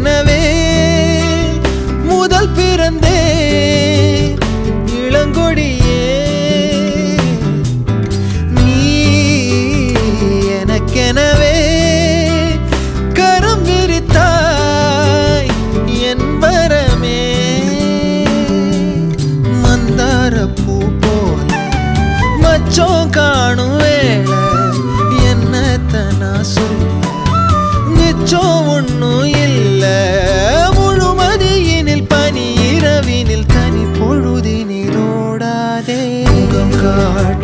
எனக்கெனவே முதல் பிறந்தே இளங்கொடியே நீ எனக்கெனவே கரம் விரித்தாய் என் வரமே மந்தார பூ போல மச்சம் காணும் வேளை என்னத்த நான் சொல்ல மிச்சம் ஒன்னும் இல்ல முழுமதியினில் பனி இரவினில் தனி பொழுதினில் ஓடாதே முகம் காட்டு